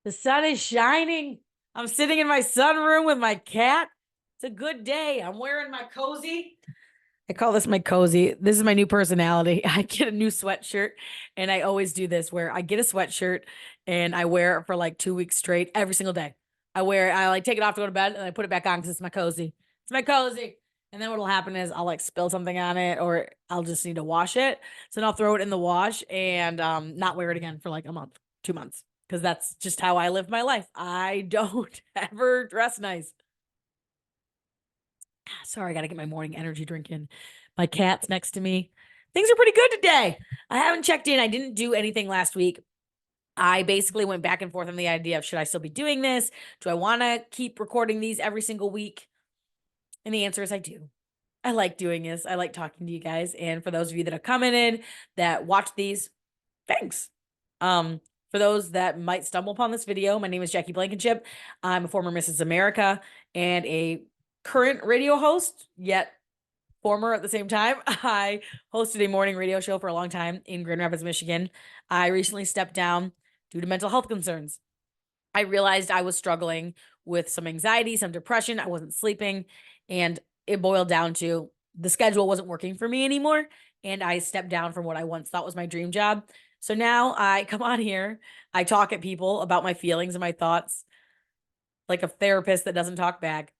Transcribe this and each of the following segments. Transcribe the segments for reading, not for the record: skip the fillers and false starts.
The sun is shining. I'm sitting in my sunroom with my cat. It's a good day. I'm wearing my cozy. I call this my cozy. This is my new personality. I get a new sweatshirt, and I always do this where I get a sweatshirt and I wear it for like 2 weeks straight every single day. I like take it off to go to bed and I put it back on because it's my cozy. It's my cozy. And then what'll happen is I'll like spill something on it or I'll just need to wash it. So then I'll throw it in the wash and not wear it again for like a month, 2 months. Because that's just how I live my life. I don't ever dress nice. Sorry, I got to get my morning energy drink in. My cat's next to me. Things are pretty good today. I haven't checked in. I didn't do anything last week. I basically went back and forth on the idea of should I still be doing this? Do I want to keep recording these every single week? And the answer is I do. I like doing this. I like talking to you guys. And for those of you that have commented, that watch these, thanks. For those that might stumble upon this video, my name is Jackie Blankenship. I'm a former Mrs. America and a current radio host, yet former at the same time. I hosted a morning radio show for a long time in Grand Rapids, Michigan. I recently stepped down due to mental health concerns. I realized I was struggling with some anxiety, some depression. I wasn't sleeping, and it boiled down to the schedule wasn't working for me anymore. And I stepped down from what I once thought was my dream job. So now I come on here, I talk at people about my feelings and my thoughts like a therapist that doesn't talk back.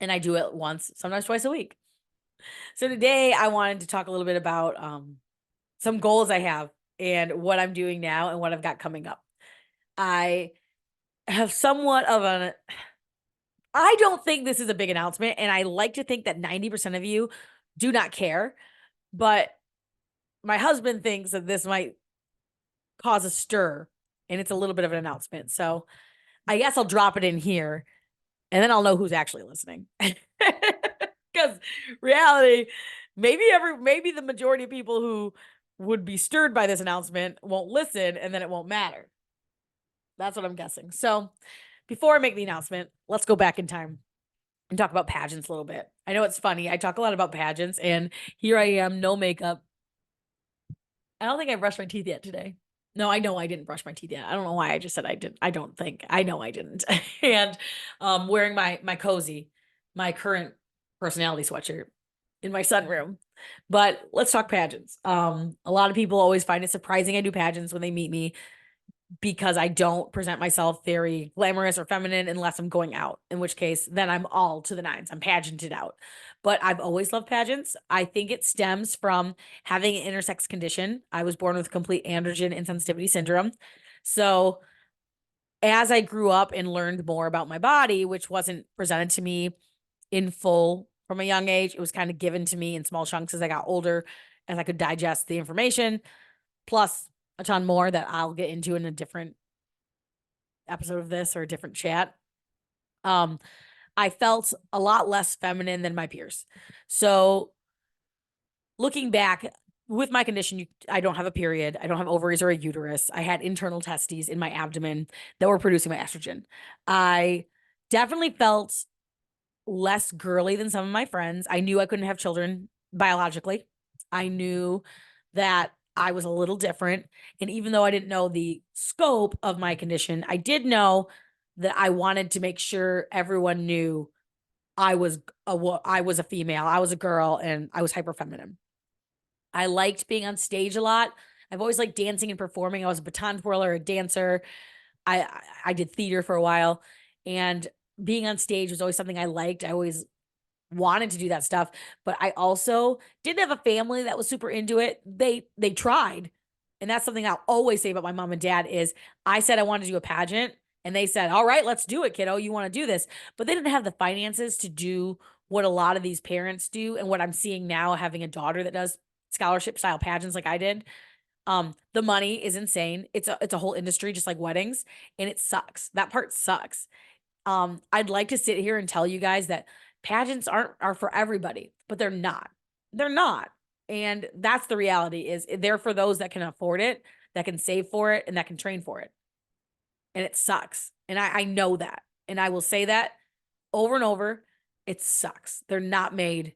And I do it once, sometimes twice a week. So today I wanted to talk a little bit about some goals I have and what I'm doing now and what I've got coming up. I have somewhat of an I don't think this is a big announcement, and I like to think that 90% of you do not care, but my husband thinks that this might cause a stir, and it's a little bit of an announcement. So I guess I'll drop it in here, and then I'll know who's actually listening. Because reality, maybe the majority of people who would be stirred by this announcement won't listen, and then it won't matter. That's what I'm guessing. So before I make the announcement, let's go back in time and talk about pageants a little bit. I know it's funny. I talk a lot about pageants, and here I am, no makeup. I don't think I brushed my teeth yet today. No, I know I didn't brush my teeth yet. I don't know why I just said I didn't. I don't think. I know I didn't. And wearing my cozy, my current personality sweatshirt in my sunroom. But let's talk pageants. A lot of people always find it surprising I do pageants when they meet me because I don't present myself very glamorous or feminine unless I'm going out, in which case then I'm all to the nines. I'm pageanted out. But I've always loved pageants. I think it stems from having an intersex condition. I was born with complete androgen insensitivity syndrome. So as I grew up and learned more about my body, which wasn't presented to me in full from a young age, it was kind of given to me in small chunks as I got older, as I could digest the information, plus a ton more that I'll get into in a different episode of this or a different chat. I felt a lot less feminine than my peers. So looking back with my condition, I don't have a period. I don't have ovaries or a uterus. I had internal testes in my abdomen that were producing my estrogen. I definitely felt less girly than some of my friends. I knew I couldn't have children biologically. I knew that I was a little different. And even though I didn't know the scope of my condition, I did know that I wanted to make sure everyone knew I was a female, I was a girl, and I was hyper feminine. I liked being on stage a lot. I've always liked dancing and performing. I was a baton twirler, a dancer. I did theater for a while, and being on stage was always something I liked. I always wanted to do that stuff, but I also didn't have a family that was super into it. They tried. And that's something I'll always say about my mom and dad is I said I wanted to do a pageant and they said, "All right, let's do it, kiddo. You want to do this." But they didn't have the finances to do what a lot of these parents do and what I'm seeing now having a daughter that does scholarship style pageants like I did. The money is insane. It's a whole industry just like weddings, and it sucks. That part sucks. I'd like to sit here and tell you guys that pageants are for everybody, but they're not. They're not. And that's the reality is they're for those that can afford it, that can save for it, and that can train for it. And it sucks. And I know that. And I will say that over and over. It sucks. They're not made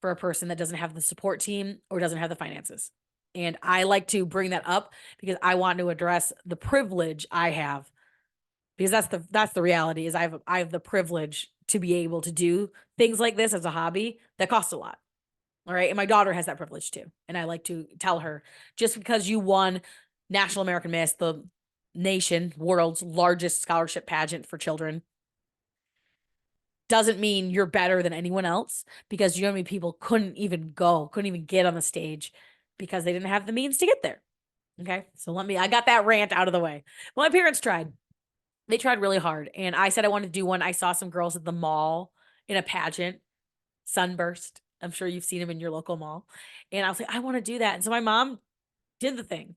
for a person that doesn't have the support team or doesn't have the finances. And I like to bring that up because I want to address the privilege I have because that's the reality is I have the privilege to be able to do things like this as a hobby that costs a lot. All right. And my daughter has that privilege too. And I like to tell her, just because you won National American Miss, the world's largest scholarship pageant for children, doesn't mean you're better than anyone else, because you know how many people couldn't even get on the stage because they didn't have the means to get there. Okay. So I got that rant out of the way. Well, my parents tried. They tried really hard. And I said I wanted to do one. I saw some girls at the mall in a pageant, Sunburst. I'm sure you've seen them in your local mall. And I was like, I want to do that. And so my mom did the thing.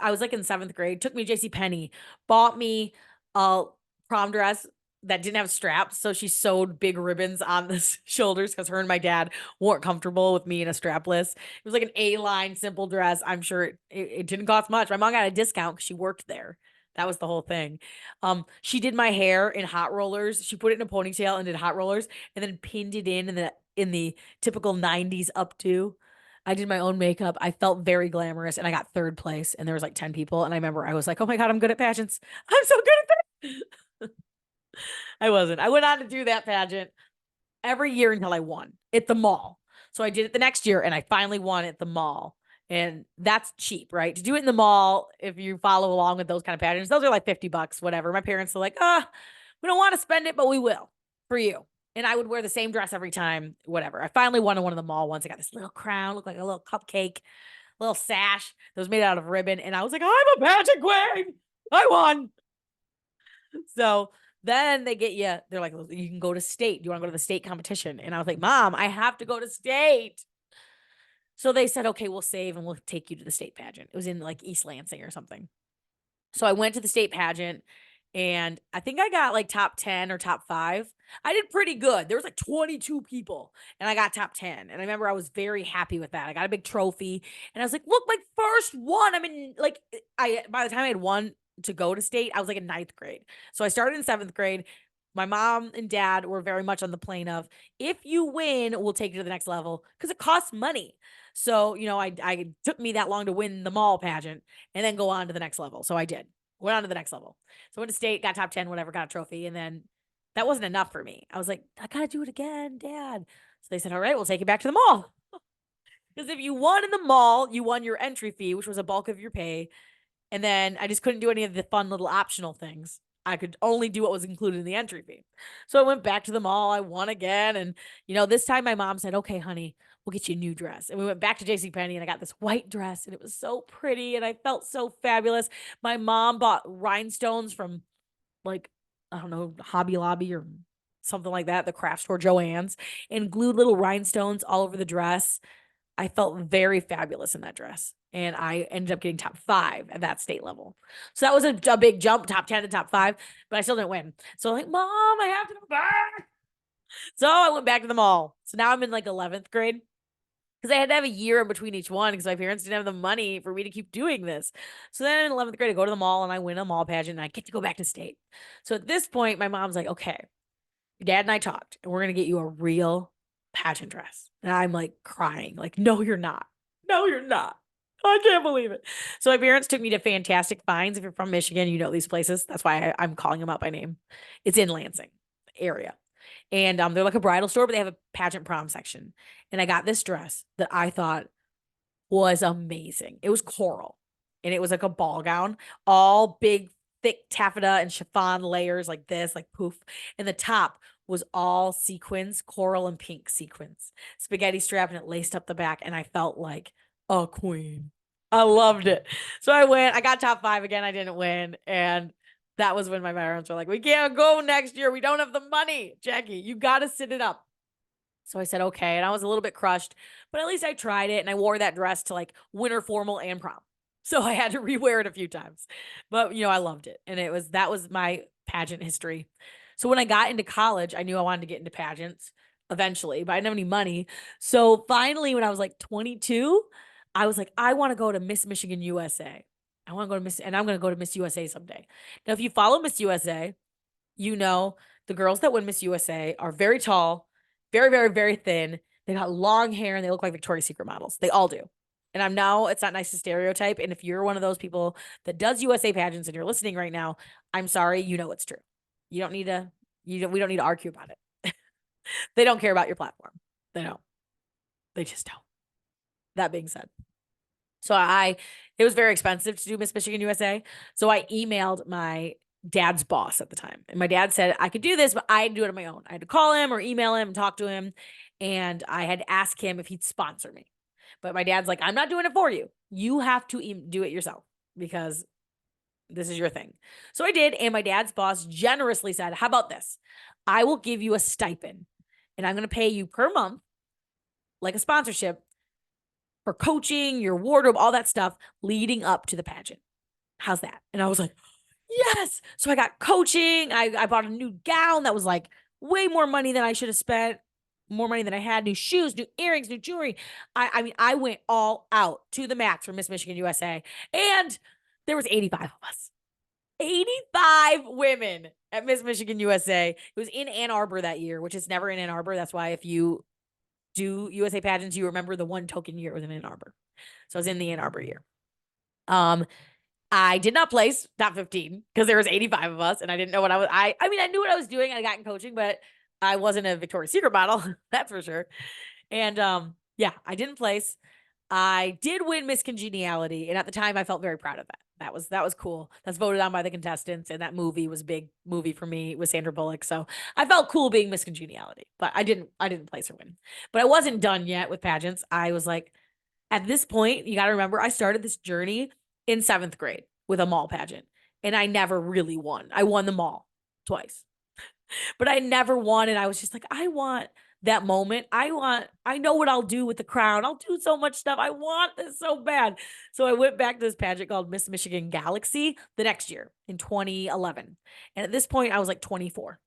I was like in 7th grade, took me to JCPenney, bought me a prom dress that didn't have straps. So she sewed big ribbons on the shoulders because her and my dad weren't comfortable with me in a strapless. It was like an A-line simple dress. I'm sure it didn't cost much. My mom got a discount because she worked there. That was the whole thing. She did my hair in hot rollers. She put it in a ponytail and did hot rollers and then pinned it in the typical 90s updo. I did my own makeup. I felt very glamorous and I got 3rd place and there was like 10 people. And I remember I was like, oh my God, I'm good at pageants. I'm so good at that. I wasn't. I went on to do that pageant every year until I won at the mall. So I did it the next year and I finally won at the mall. And that's cheap, right? To do it in the mall, if you follow along with those kind of pageants, those are like $50, whatever. My parents are like, we don't want to spend it, but we will for you. And I would wear the same dress every time, whatever. I finally won in one of the mall ones. I got this little crown, looked like a little cupcake, little sash that was made out of ribbon. And I was like, I'm a pageant queen. I won. So then they're like, you can go to state. Do you want to go to the state competition? And I was like, Mom, I have to go to state. So they said, okay, we'll save and we'll take you to the state pageant. It was in like East Lansing or something. So I went to the state pageant and I think I got like top 10 or top 5. I did pretty good. There was like 22 people and I got top 10. And I remember I was very happy with that. I got a big trophy and I was like, look, my first one. I mean, like by the time I had won to go to state, I was like in 9th grade. So I started in 7th grade. My mom and dad were very much on the plane of, if you win, we'll take you to the next level because it costs money. So, I took me that long to win the mall pageant and then go on to the next level. So I did. Went on to the next level. So I went to state, got top 10, whatever, got a trophy. And then that wasn't enough for me. I was like, I got to do it again, Dad. So they said, all right, we'll take you back to the mall. Because if you won in the mall, you won your entry fee, which was a bulk of your pay. And then I just couldn't do any of the fun little optional things. I could only do what was included in the entry fee. So I went back to the mall. I won again. And, this time my mom said, okay, honey, we'll get you a new dress. And we went back to JCPenney and I got this white dress and it was so pretty and I felt so fabulous. My mom bought rhinestones from like, I don't know, Hobby Lobby or something like that, the craft store Joann's, and glued little rhinestones all over the dress. I felt very fabulous in that dress. And I ended up getting top 5 at that state level. So that was a big jump, top 10 to top 5, but I still didn't win. So I'm like, Mom, I have to go back. So I went back to the mall. So now I'm in like 11th grade because I had to have a year in between each one because my parents didn't have the money for me to keep doing this. So then in 11th grade, I go to the mall and I win a mall pageant and I get to go back to state. So at this point, my mom's like, okay, your dad and I talked and we're going to get you a real pageant dress. And I'm like crying, like, no, you're not. No, you're not. I can't believe it. So my parents took me to Fantastic Finds. If you're from Michigan, you know these places. That's why I'm calling them out by name. It's in Lansing area. And they're like a bridal store, but they have a pageant prom section. And I got this dress that I thought was amazing. It was coral and it was like a ball gown, all big, thick taffeta and chiffon layers like this, like poof. And the top was all sequins, coral and pink sequins, spaghetti strap, and it laced up the back. And I felt like a queen. I loved it. So I got top 5 again. I didn't win. And that was when my parents were like, we can't go next year. We don't have the money. Jackie, you got to sit it up. So I said, okay. And I was a little bit crushed, but at least I tried it. And I wore that dress to like winter formal and prom. So I had to rewear it a few times, but I loved it. And that was my pageant history. So when I got into college, I knew I wanted to get into pageants eventually, but I didn't have any money. So finally, when I was like 22, I was like, I want to go to Miss Michigan USA. I want to go to and I'm going to go to Miss USA someday. Now, if you follow Miss USA, the girls that win Miss USA are very tall, very, very, very thin. They got long hair and they look like Victoria's Secret models. They all do. And I'm now, it's not nice to stereotype. And if you're one of those people that does USA pageants and you're listening right now, I'm sorry, you know it's true. You don't need to, we don't need to argue about it. They don't care about your platform. They don't. They just don't. That being said. So it was very expensive to do Miss Michigan USA. So I emailed my dad's boss at the time. And my dad said I could do this, but I had to do it on my own. I had to call him or email him and talk to him. And I had to ask him if he'd sponsor me. But my dad's like, I'm not doing it for you. You have to do it yourself because this is your thing. So I did. And my dad's boss generously said, how about this? I will give you a stipend and I'm going to pay you per month, like a sponsorship for coaching, your wardrobe, all that stuff leading up to the pageant. How's that? And I was like, yes. So I got coaching. I bought a new gown that was like way more money than I should have spent, more money than I had, new shoes, new earrings, new jewelry. I mean, I went all out to the max for Miss Michigan USA. And there was 85 of us. 85 women at Miss Michigan USA. It was in Ann Arbor that year, which is never in Ann Arbor. That's why if you do USA pageants, you remember the one token year it was in Ann Arbor. So I was in the Ann Arbor year. I did not place top 15 because there was 85 of us and I didn't know what I mean, I knew what I was doing. I got in coaching, but I wasn't a Victoria's Secret model. That's for sure. And, yeah, I didn't place. I did win Miss Congeniality. And at the time I felt very proud of that. That was cool. That's voted on by the contestants. And that movie was a big movie for me with Sandra Bullock. So I felt cool being Miss Congeniality, but I didn't place or win. But I wasn't done yet with pageants. I was like, at this point, you got to remember, I started this journey in 7th grade with a mall pageant, and I never really won. I won the mall twice, but I never won. And I was just like, I want that moment. I know what I'll do with the crown. I'll do so much stuff. I want this so bad. So I went back to this pageant called Miss Michigan Galaxy the next year in 2011. And at this point, I was like 24.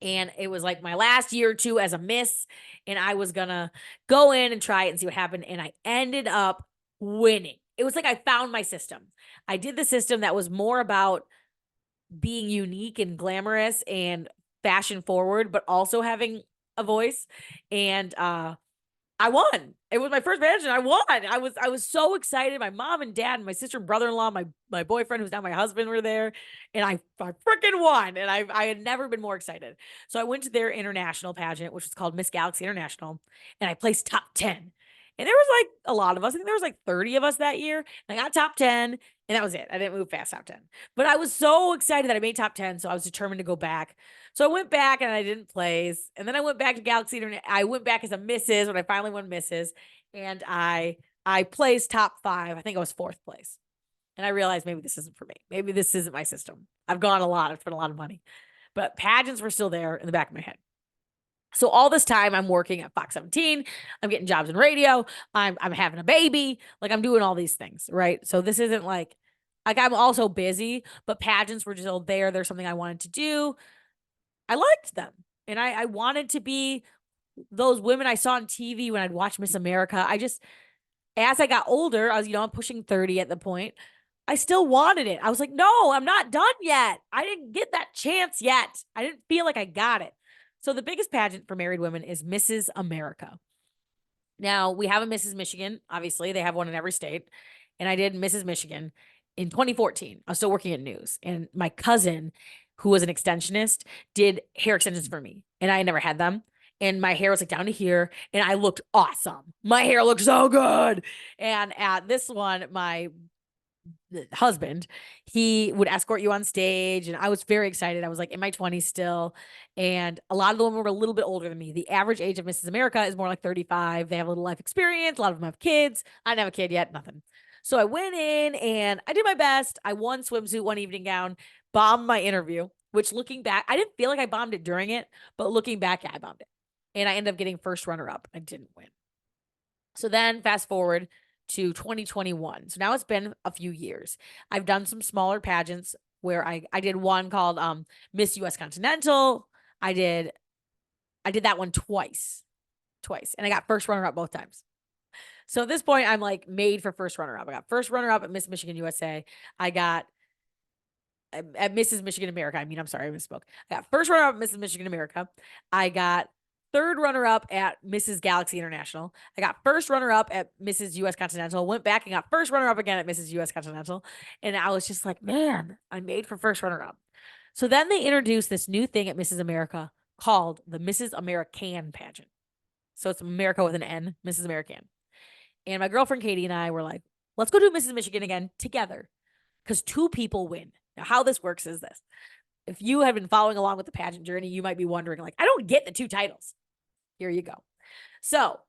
And it was like my last year or two as a miss. And I was gonna go in and try it and see what happened. And I ended up winning. It was like I found my system. I did the system that was more about being unique and glamorous and fashion forward, but also having a voice. And I won. It was my first pageant. I won. I was so excited. My mom and dad and my sister and brother-in-law, my boyfriend, who's now my husband, were there. And I freaking won. And I had never been more excited. So I went to their international pageant, which was called Miss Galaxy International, and I placed top 10. And there was like a lot of us. I think there was like 30 of us that year. And I got top 10, and that was it. I didn't move past top 10. But I was so excited that I made top 10. So I was determined to go back. So I went back and I didn't place. And then I went back to Galaxy Internet. I went back as a missus when I finally won missus. And I placed top 5. I think I was 4th place. And I realized maybe this isn't for me. Maybe this isn't my system. I've gone a lot. I've spent a lot of money. But pageants were still there in the back of my head. So all this time I'm working at Fox 17. I'm getting jobs in radio. I'm having a baby. Like I'm doing all these things, right? So this isn't like I'm also busy, but pageants were just there. There's something I wanted to do. I liked them. And I wanted to be those women I saw on TV when I'd watch Miss America. As I got older, I was, I'm pushing 30 at the point. I still wanted it. I was like, no, I'm not done yet. I didn't get that chance yet. I didn't feel like I got it. So the biggest pageant for married women is Mrs. America. Now, we have a Mrs. Michigan. Obviously, they have one in every state. And I did Mrs. Michigan in 2014. I was still working at news. And my cousin, who was an extensionist, did hair extensions for me. And I never had them. And my hair was like down to here. And I looked awesome. My hair looked so good. And at this one, my husband, he would escort you on stage, and I was very excited. I was like in my 20s still, and a lot of the women were a little bit older than me. The average age of Mrs. America is more like 35. They have a little life experience. A lot of them have kids. I didn't have a kid yet, nothing. So I went in and I did my best. I won swimsuit, one evening gown, bombed my interview, which looking back, I didn't feel like I bombed it during it, but looking back, yeah, I bombed it. And I ended up getting first runner up. I didn't win. So then fast forward to 2021. So now it's been a few years. I've done some smaller pageants where I did one called Miss US Continental. I did that one twice. And I got first runner up both times. So at this point, I'm like made for first runner up. I got first runner up at Miss Michigan USA. I got at Mrs. Michigan America. I'm sorry, I misspoke. I got first runner up at Mrs. Michigan America. I got third runner-up at Mrs. Galaxy International. I got first runner-up at Mrs. US Continental, went back and got first runner-up again at Mrs. US Continental. And I was just like, man, I made for first runner-up. So then they introduced this new thing at Mrs. America called the Mrs. American pageant. So it's America with an N, Mrs. American. And my girlfriend Katie and I were like, let's go do Mrs. Michigan again together because 2 people win. Now, how this works is this. If you have been following along with the pageant journey, you might be wondering, like, I don't get the 2 titles. Here you go. So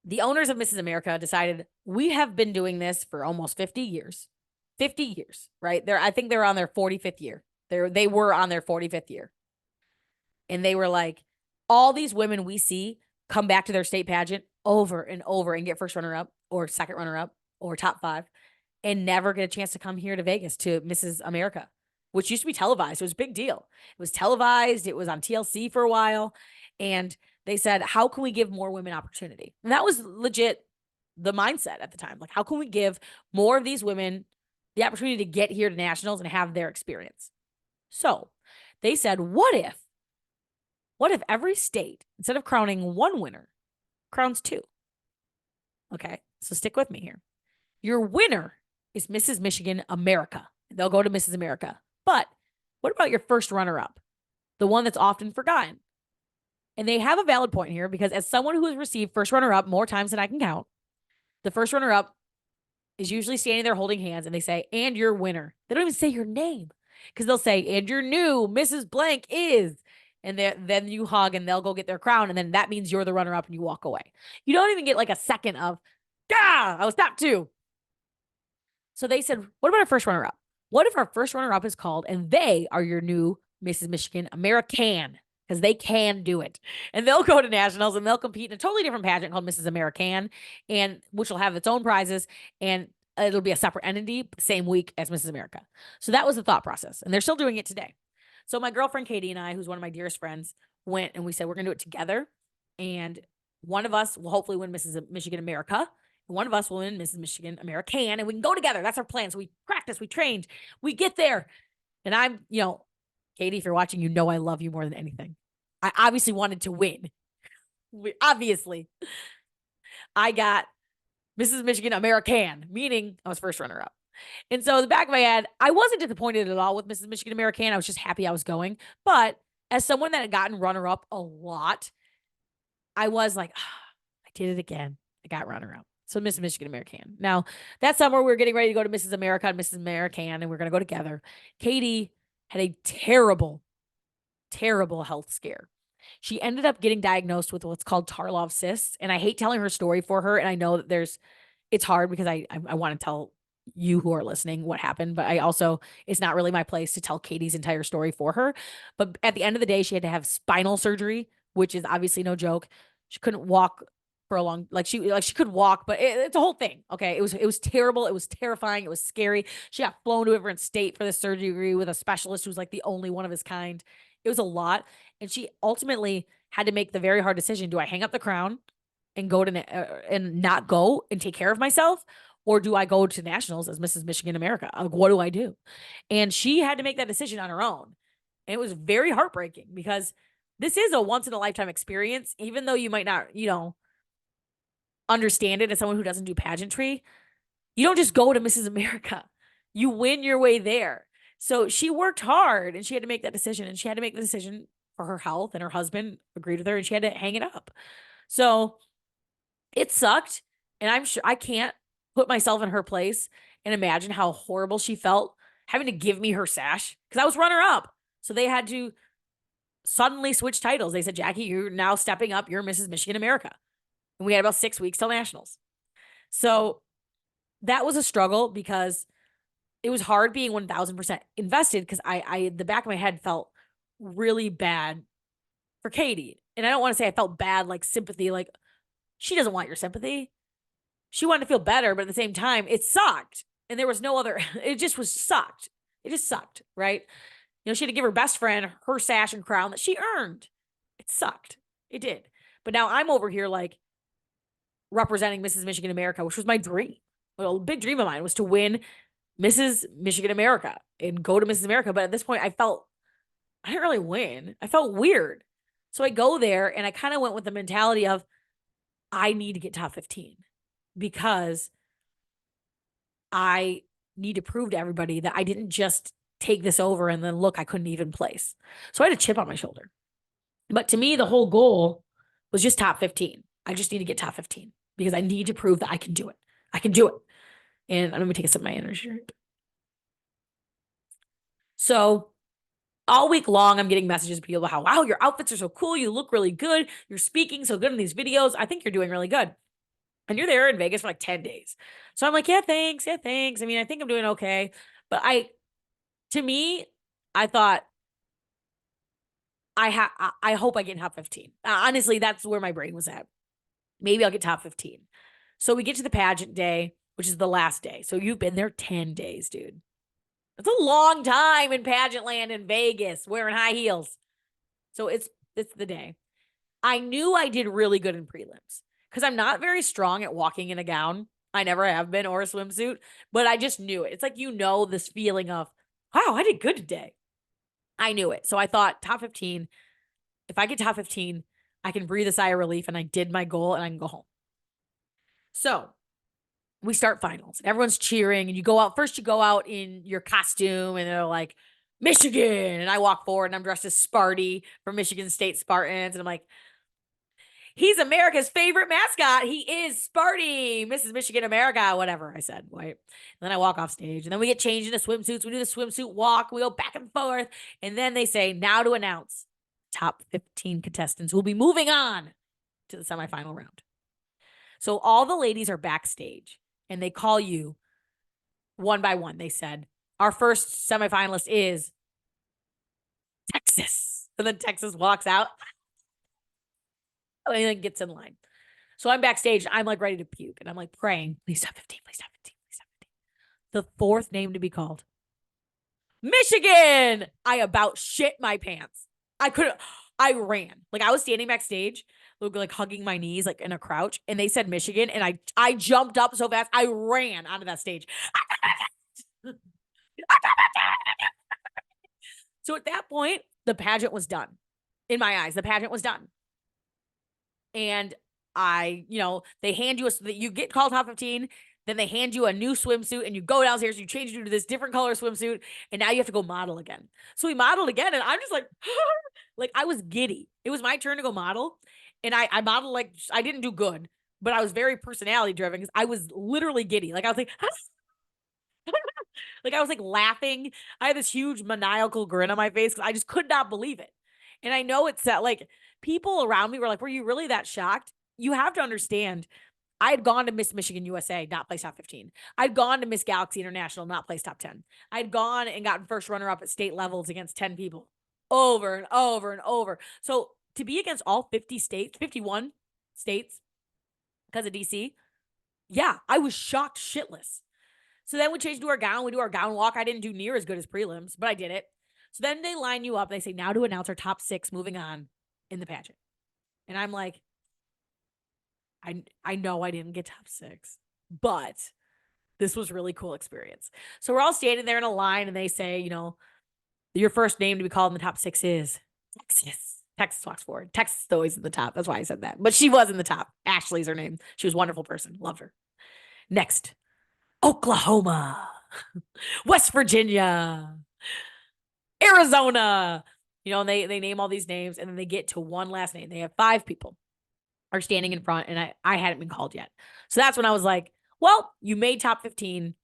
the owners of Mrs. America decided we have been doing this for almost 50 years. 50 years, right? I think they're on their 45th year. They were on their 45th year. And they were like, all these women we see come back to their state pageant over and over and get first runner-up or second runner-up or top 5 and never get a chance to come here to Vegas to Mrs. America, which used to be televised. It was a big deal. It was televised. It was on TLC for a while. And they said, how can we give more women opportunity? And that was legit the mindset at the time. Like, how can we give more of these women the opportunity to get here to nationals and have their experience? So they said, what if every state, instead of crowning 1 winner, crowns 2? Okay, so stick with me here. Your winner is Mrs. Michigan America. They'll go to Mrs. America. But what about your first runner-up? The one that's often forgotten. And they have a valid point here because as someone who has received first runner-up more times than I can count, the first runner-up is usually standing there holding hands and they say, and your winner. They don't even say your name because they'll say, and your new Mrs. Blank is. And then you hug and they'll go get their crown. And then that means you're the runner-up and you walk away. You don't even get like a second of, I was top 2. So they said, what about our first runner-up? What if our first runner-up is called and they are your new Mrs. Michigan American? Because they can do it. And they'll go to nationals and they'll compete in a totally different pageant called Mrs. American, and which will have its own prizes. And it'll be a separate entity, same week as Mrs. America. So that was the thought process. And they're still doing it today. So my girlfriend Katie and I, who's one of my dearest friends, went and we said, we're going to do it together. And one of us will hopefully win Mrs. Michigan America. And one of us will win Mrs. Michigan American. And we can go together. That's our plan. So we practice, we trained, we get there. And I'm, Katie, if you're watching, I love you more than anything. I obviously wanted to win. Obviously. I got Mrs. Michigan American, meaning I was first runner-up. And so in the back of my head, I wasn't disappointed at all with Mrs. Michigan American. I was just happy I was going. But as someone that had gotten runner-up a lot, I was like, I did it again. I got runner-up. So Mrs. Michigan American. Now, that summer, we were getting ready to go to Mrs. America and Mrs. American, and we're going to go together. Katie had a terrible, terrible health scare. She ended up getting diagnosed with what's called Tarlov cysts. And I hate telling her story for her. And I know that it's hard because I want to tell you who are listening what happened, but it's not really my place to tell Katie's entire story for her. But at the end of the day, she had to have spinal surgery, which is obviously no joke. She couldn't walk for a long, she could walk, but it's a whole thing. Okay. It was terrible. It was terrifying. It was scary. She got flown to a different state for the surgery with a specialist who's like the only one of his kind. It was a lot. And she ultimately had to make the very hard decision. Do I hang up the crown and go to, and not go and take care of myself? Or do I go to nationals as Mrs. Michigan America? Like, what do I do? And she had to make that decision on her own. And it was very heartbreaking because this is a once in a lifetime experience, even though you might not, understand it as someone who doesn't do pageantry. You don't just go to Mrs. America. You win your way there. So she worked hard and she had to make that decision, and she had to make the decision for her health, and her husband agreed with her and she had to hang it up. So it sucked. And I'm sure I can't put myself in her place and imagine how horrible she felt having to give me her sash because I was runner up. So they had to suddenly switch titles. They said, Jackie, you're now stepping up. You're Mrs. Michigan America. And we had about 6 weeks till nationals. So that was a struggle because it was hard being 1000% invested because the back of my head felt really bad for Katie. And I don't want to say I felt bad, like sympathy, like she doesn't want your sympathy. She wanted to feel better, but at the same time, it sucked. And there was no other, it just was sucked. It just sucked, right? She had to give her best friend her sash and crown that she earned. It sucked. It did. But now I'm over here like representing Mrs. Michigan America, which was my dream. Well, a big dream of mine was to win Mrs. Michigan America and go to Mrs. America. But at this point, I didn't really win. I felt weird. So I go there and I kind of went with the mentality of I need to get top 15 because I need to prove to everybody that I didn't just take this over and then look, I couldn't even place. So I had a chip on my shoulder. But to me, the whole goal was just top 15. I just need to get top 15 because I need to prove that I can do it. I can do it. And I'm going to take a sip of my energy drink. So all week long, I'm getting messages from people about how, wow, your outfits are so cool. You look really good. You're speaking so good in these videos. I think you're doing really good. And you're there in Vegas for like 10 days. So I'm like, yeah, thanks. Yeah, thanks. I mean, I think I'm doing okay. But to me, I thought, I hope I get top 15. Honestly, that's where my brain was at. Maybe I'll get top 15. So we get to the pageant day, which is the last day. So you've been there 10 days, dude. That's a long time in pageant land in Vegas wearing high heels. So it's the day. I knew I did really good in prelims because I'm not very strong at walking in a gown. I never have been, or a swimsuit, but I just knew it. It's like, this feeling of, wow, I did good today. I knew it. So I thought top 15, if I get top 15, I can breathe a sigh of relief and I did my goal and I can go home. So we start finals. Everyone's cheering and you go out in your costume and they're like, Michigan. And I walk forward and I'm dressed as Sparty from Michigan State Spartans. And I'm like, he's America's favorite mascot. He is Sparty, Mrs. Michigan America, whatever I said. Right. And then I walk off stage and then we get changed into swimsuits. We do the swimsuit walk. We go back and forth. And then they say, now to announce top 15 contestants will be moving on to the semifinal round. So all the ladies are backstage and they call you one by one. They said, our first semifinalist is Texas. And then Texas walks out and then gets in line. So I'm backstage. I'm like ready to puke. And I'm like praying, please top 15, please top 15, please top 15. The fourth name to be called, Michigan. I about shit my pants. I ran. Like I was standing backstage, like hugging my knees, like in a crouch, and they said Michigan, and I jumped up so fast, I ran onto that stage. So at that point, the pageant was done. In my eyes, the pageant was done. And they hand you you get called top 15, then they hand you a new swimsuit and you go downstairs, you change into this different color swimsuit, and now you have to go model again. So we modeled again, and I'm just like, like I was giddy. It was my turn to go model. And I modeled like I didn't do good, but I was very personality driven because I was literally giddy. Like I was like, like I was like laughing. I had this huge maniacal grin on my face because I just could not believe it. And I know it's that like people around me were like, were you really that shocked? You have to understand, I had gone to Miss Michigan USA, not placed top 15. I'd gone to Miss Galaxy International, not placed top 10. I'd gone and gotten first runner up at state levels against 10 people over and over and over. So to be against all 50 states, 51 states because of DC, yeah, I was shocked shitless. So then we changed to our gown. We do our gown walk. I didn't do near as good as prelims, but I did it. So then they line you up. They say, now to announce our top 6 moving on in the pageant. And I'm like, I know I didn't get top 6, but this was really cool experience. So we're all standing there in a line and they say, your first name to be called in the top 6 is Texas. Texas walks forward. Texas is always in the top. That's why I said that. But she was in the top. Ashley's her name. She was a wonderful person. Love her. Next, Oklahoma, West Virginia, Arizona. And they name all these names and then they get to one last name. They have 5 people are standing in front and I hadn't been called yet. So that's when I was like, well, you made top 15.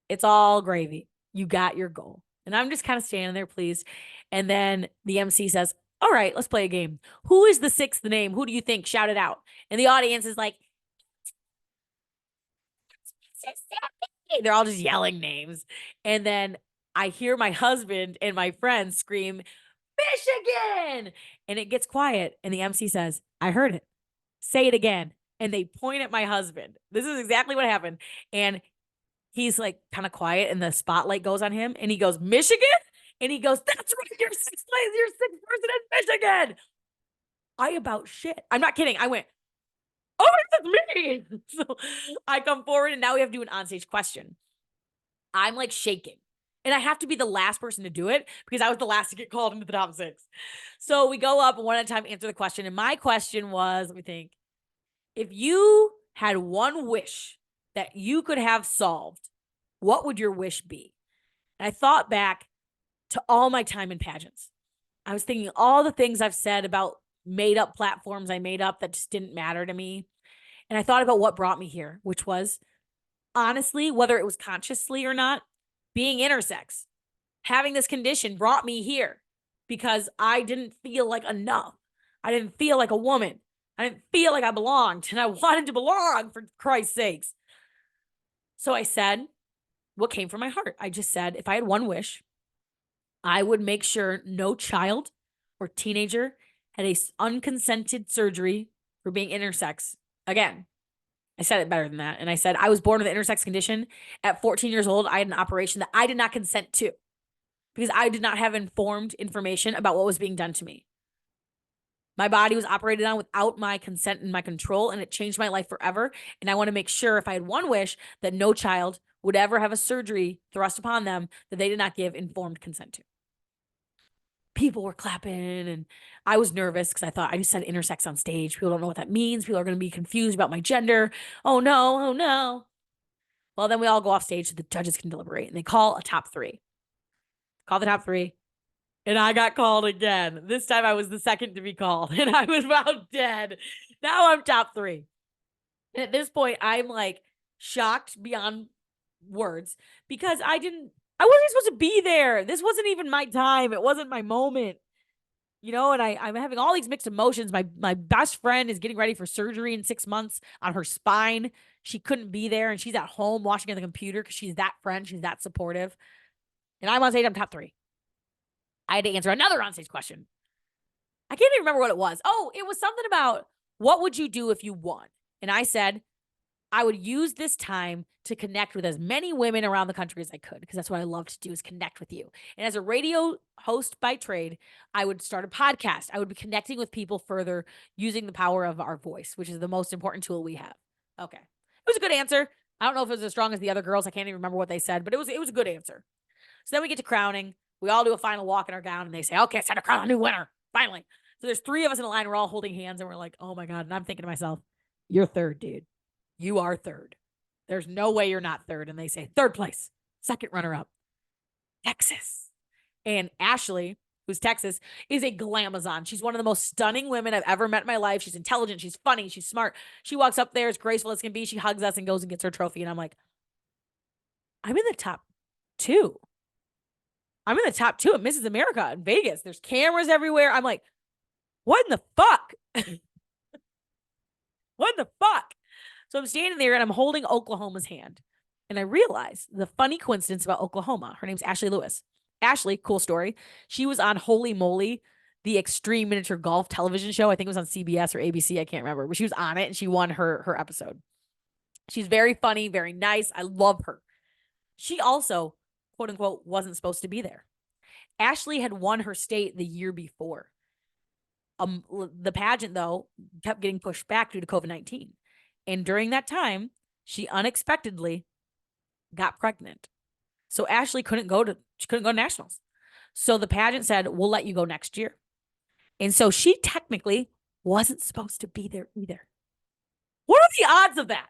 It's all gravy. You got your goal. And I'm just kind of standing there, pleased. And then the MC says, all right, let's play a game. Who is the 6th name? Who do you think? Shout it out. And the audience is like, they're all just yelling names. And then I hear my husband and my friends scream, Michigan. And it gets quiet. And the MC says, I heard it. Say it again. And they point at my husband. This is exactly what happened. And he's like kind of quiet and the spotlight goes on him and he goes, Michigan? And he goes, that's right. You're 6th place. You're 6th person in Michigan. I about shit. I'm not kidding. I went, oh, that's me. So I come forward and now we have to do an onstage question. I'm like shaking And I have to be the last person to do it because I was the last to get called into the top 6. So we go up and one at a time, answer the question. And my question was, let me think, if you had one wish that you could have solved, what would your wish be? And I thought back to all my time in pageants. I was thinking all the things I've said about made up platforms I made up that just didn't matter to me. And I thought about what brought me here, which was honestly, whether it was consciously or not, being intersex, having this condition brought me here because I didn't feel like enough. I didn't feel like a woman. I didn't feel like I belonged, and I wanted to belong, for Christ's sakes. So I said what came from my heart. I just said, if I had one wish, I would make sure no child or teenager had a unconsented surgery for being intersex again. I said it better than that. And I said, I was born with an intersex condition. At 14 years old, I had an operation that I did not consent to because I did not have informed information about what was being done to me. My body was operated on without my consent and my control, and it changed my life forever. And I want to make sure, if I had one wish, that no child would ever have a surgery thrust upon them that they did not give informed consent to. People were clapping, and I was nervous because I thought I just said intersex on stage. People don't know what that means. People are going to be confused about my gender. Oh no, oh no. Well, then we all go off stage so the judges can deliberate, and they call a top 3. Call the top 3. And I got called again. This time I was the second to be called, and I was about dead. Now I'm top 3. And at this point, I'm like shocked beyond words because I wasn't supposed to be there. This wasn't even my time. It wasn't my moment. And I'm having all these mixed emotions. My best friend is getting ready for surgery in 6 months on her spine. She couldn't be there, and she's at home watching on the computer because she's that friend. She's that supportive. And I'm on stage. I'm top 3. I had to answer another onstage question. I can't even remember what it was. Oh, it was something about what would you do if you won? And I said, I would use this time to connect with as many women around the country as I could, because that's what I love to do, is connect with you. And as a radio host by trade, I would start a podcast. I would be connecting with people further using the power of our voice, which is the most important tool we have. Okay. It was a good answer. I don't know if it was as strong as the other girls. I can't even remember what they said, but it was a good answer. So then we get to crowning. We all do a final walk in our gown, and they say, okay, it's time to crown a new winner. Finally. So there's 3 of us in a line. We're all holding hands, and we're like, oh my God. And I'm thinking to myself, you're third, dude. You are third. There's no way you're not third. And they say, third place, second runner up, Texas. And Ashley, who's Texas, is a glamazon. She's one of the most stunning women I've ever met in my life. She's intelligent. She's funny. She's smart. She walks up there as graceful as can be. She hugs us and goes and gets her trophy. And I'm like, I'm in the top 2. I'm in the top 2 at Mrs. America in Vegas. There's cameras everywhere. I'm like, what in the fuck? What in the fuck? So I'm standing there and I'm holding Oklahoma's hand. And I realize the funny coincidence about Oklahoma. Her name's Ashley Lewis. Ashley, cool story. She was on Holy Moly, the extreme miniature golf television show. I think it was on CBS or ABC. I can't remember. But she was on it and she won her episode. She's very funny, very nice. I love her. She also, quote unquote, wasn't supposed to be there. Ashley had won her state the year before. The pageant, though, kept getting pushed back due to COVID-19. And during that time, she unexpectedly got pregnant. So Ashley couldn't go to nationals. So the pageant said, we'll let you go next year. And so she technically wasn't supposed to be there either. What are the odds of that?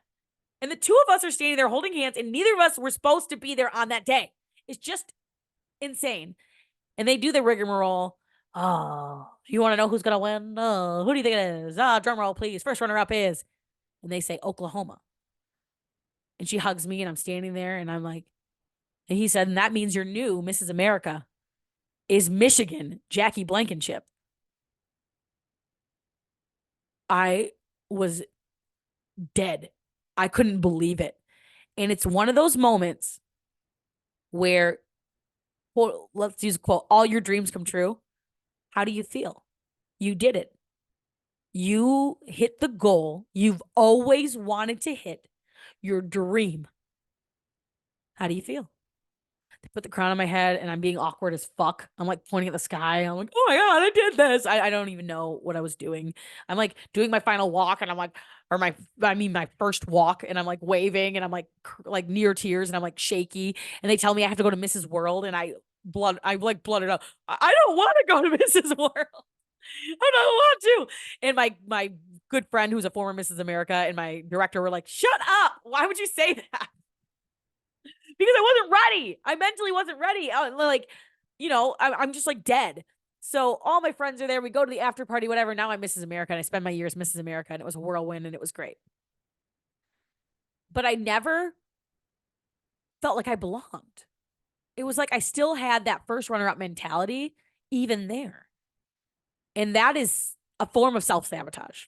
And the 2 of us are standing there holding hands, and neither of us were supposed to be there on that day. It's just insane. And they do the rigmarole. Oh, you want to know who's going to win? Oh, who do you think it is? Drum roll, please. First runner up is. And they say Oklahoma. And she hugs me, and I'm standing there, and I'm like, and he said, and that means your new Mrs. America is Michigan, Jackie Blankenship. I was dead. I couldn't believe it. And it's one of those moments where, quote, let's use a quote, all your dreams come true. How do you feel? You did it. You hit the goal you've always wanted to hit, your dream. How do you feel? They put the crown on my head and I'm being awkward as fuck. I'm like pointing at the sky. I'm like, oh my God, I did this. I don't even know what I was doing. I'm like doing my final walk and I'm like, or my first walk and I'm like waving and I'm like near tears and I'm like shaky. And they tell me I have to go to Mrs. World and I like blooded up. I don't want to go to Mrs. World. I don't want to. And my good friend who's a former Mrs. America and my director were like, shut up. Why would you say that? Because I wasn't ready. I mentally wasn't ready. Like, I'm just like dead. So all my friends are there. We go to the after party, whatever. Now I'm Mrs. America and I spend my years Mrs. America and it was a whirlwind and it was great. But I never felt like I belonged. It was like I still had that first runner-up mentality even there. And that is a form of self-sabotage.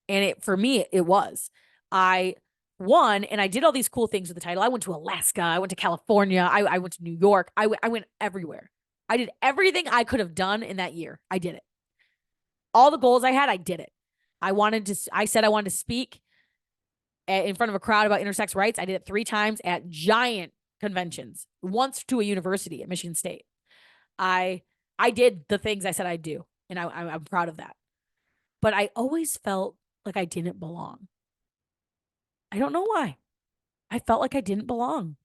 And for me, it was. I won and I did all these cool things with the title. I went to Alaska. I went to California. I went to New York. I went everywhere. I did everything I could have done in that year. I did it. All the goals I had, I did it. I said I wanted to speak in front of a crowd about intersex rights. I did it 3 times at giant conventions, once to a university at Michigan State. I did the things I said I'd do, and I'm proud of that. But I always felt like I didn't belong. I don't know why. I felt like I didn't belong.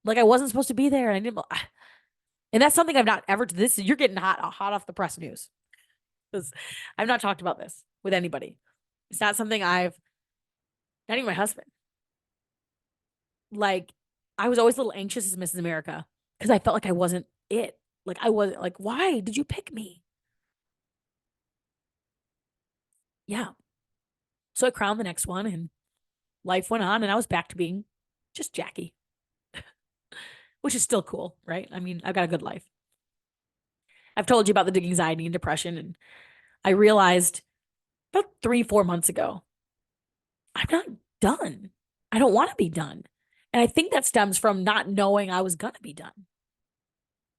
Like I wasn't supposed to be there. And I didn't. And that's something I've not ever. You're getting hot off the press news. Because I've not talked about this with anybody. It's not something not even my husband. Like I was always a little anxious as Mrs. America because I felt like I wasn't it. Like I wasn't like, why did you pick me? Yeah. So I crowned the next one and life went on and I was back to being just Jackie, which is still cool, right? I mean, I've got a good life. I've told you about the anxiety and depression, and I realized about 3-4 months ago, I'm not done. I don't want to be done. And I think that stems from not knowing I was going to be done.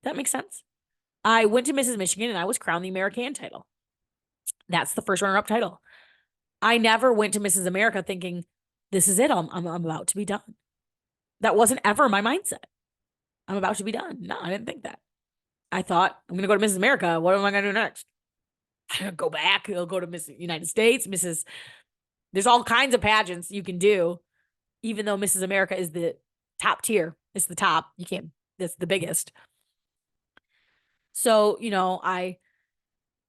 That makes sense. I went to Mrs. Michigan and I was crowned the American title. That's the first runner-up title. I never went to Mrs. America thinking, this is it. I'm about to be done. That wasn't ever my mindset. I'm about to be done. No, I didn't think that. I thought, I'm going to go to Mrs. America. What am I going to do next? I'm going to go back. I'll go to Miss United States, Mrs. There's all kinds of pageants you can do, even though Mrs. America is the top tier. It's the top. You can't, that's the biggest. So,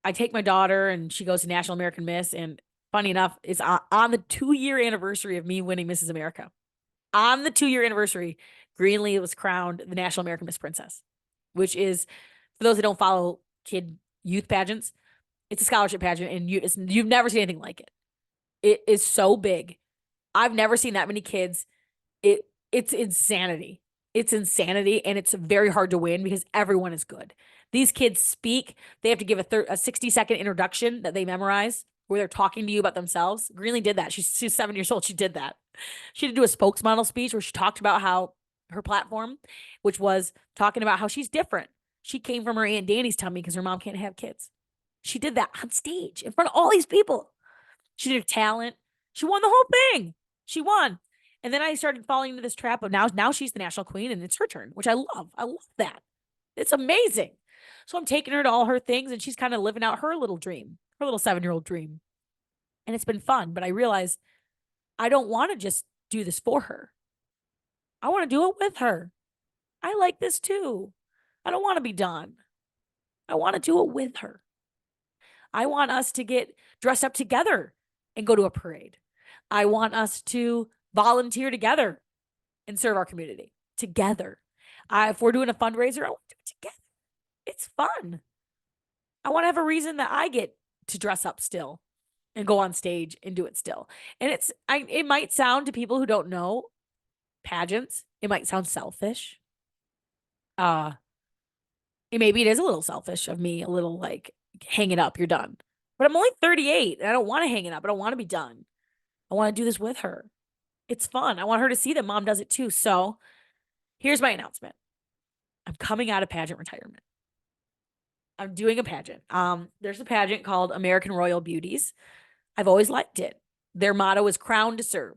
I take my daughter and she goes to National American Miss. And funny enough, it's on the 2-year anniversary of me winning Mrs. America. On the 2-year anniversary, Greenlee was crowned the National American Miss Princess, which is, for those that don't follow youth pageants, it's a scholarship pageant, and you've never seen anything like it. It is so big. I've never seen that many kids. It's insanity. It's insanity, and it's very hard to win because everyone is good. These kids speak. They have to give a 60-second introduction that they memorize where they're talking to you about themselves. Greenlee did that. She's 7 years old. She did that. She had to do a spokesmodel speech where she talked about how her platform, which was talking about how she's different. She came from her Aunt Danny's tummy because her mom can't have kids. She did that on stage in front of all these people. She did talent. She won the whole thing. She won. And then I started falling into this trap of now she's the national queen and it's her turn, which I love. I love that. It's amazing. So I'm taking her to all her things and she's kind of living out her little dream, her little 7-year-old dream. And it's been fun, but I realized I don't want to just do this for her. I want to do it with her. I like this too. I don't want to be done. I want to do it with her. I want us to get dressed up together and go to a parade. I want us to volunteer together and serve our community together. If we're doing a fundraiser, I want to do it together. It's fun. I want to have a reason that I get to dress up still and go on stage and do it still. And it might sound to people who don't know pageants, it might sound selfish. Maybe it is a little selfish of me, a little like, hang it up, you're done. But I'm only 38 and I don't want to hang it up. I don't want to be done. I want to do this with her. It's fun. I want her to see that mom does it too. So here's my announcement. I'm coming out of pageant retirement. I'm doing a pageant. There's a pageant called American Royal Beauties. I've always liked it. Their motto is crown to serve.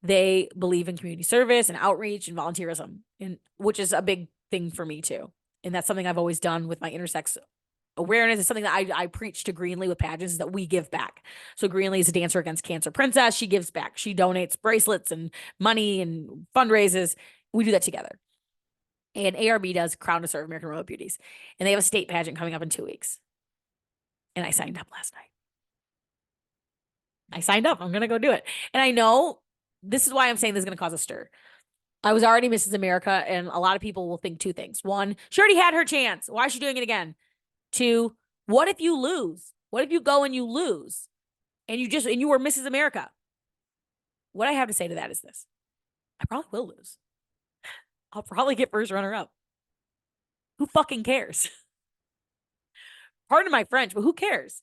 They believe in community service and outreach and volunteerism, and which is a big thing for me too. And that's something I've always done with my intersex awareness. It's something that I preach to Greenlee with pageants, is that we give back. So Greenlee is a Dancer Against Cancer princess. She gives back. She donates bracelets and money and fundraises. We do that together. And ARB does Crown to Serve American Royal Beauties. And they have a state pageant coming up in 2 weeks. And I signed up last night. I signed up. I'm going to go do it. And I know this is why I'm saying this is going to cause a stir. I was already Mrs. America, and a lot of people will think two things. One, she already had her chance. Why is she doing it again? Two, what if you lose? What if you go and you lose and you were Mrs. America? What I have to say to that is this. I probably will lose. I'll probably get first runner up. Who fucking cares? Pardon my French, but who cares?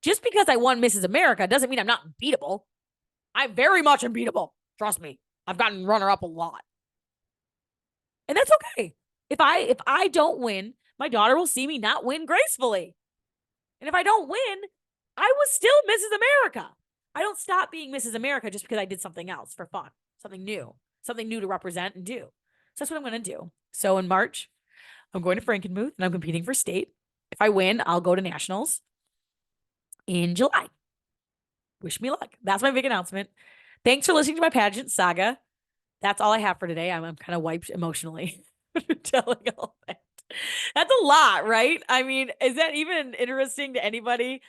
Just because I won Mrs. America doesn't mean I'm not beatable. I'm very much unbeatable. Trust me. I've gotten runner up a lot. And that's okay. If I don't win, my daughter will see me not win gracefully. And if I don't win, I was still Mrs. America. I don't stop being Mrs. America just because I did something else for fun, something new to represent and do. So that's what I'm going to do. So in March, I'm going to Frankenmuth and I'm competing for state. If I win, I'll go to nationals in July. Wish me luck. That's my big announcement. Thanks for listening to my pageant saga. That's all I have for today. I'm kind of wiped emotionally telling all that. That's a lot, right? I mean, is that even interesting to anybody?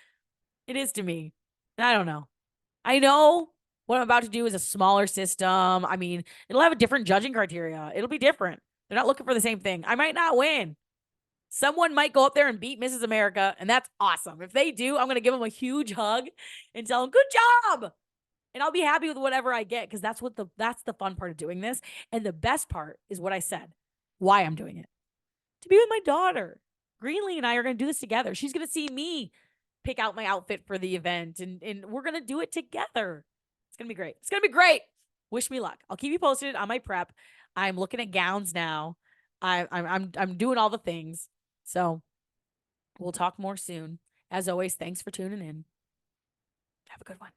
It is to me. I don't know. I know what I'm about to do is a smaller system. I mean, it'll have a different judging criteria. It'll be different. They're not looking for the same thing. I might not win. Someone might go up there and beat Mrs. America, and that's awesome. If they do, I'm going to give them a huge hug and tell them, good job. And I'll be happy with whatever I get, because that's the fun part of doing this. And the best part is what I said, why I'm doing it. To be with my daughter. Greenlee and I are going to do this together. She's going to see me pick out my outfit for the event, and we're going to do it together. It's going to be great. It's going to be great. Wish me luck. I'll keep you posted on my prep. I'm looking at gowns now. I'm doing all the things. So we'll talk more soon. As always, thanks for tuning in. Have a good one.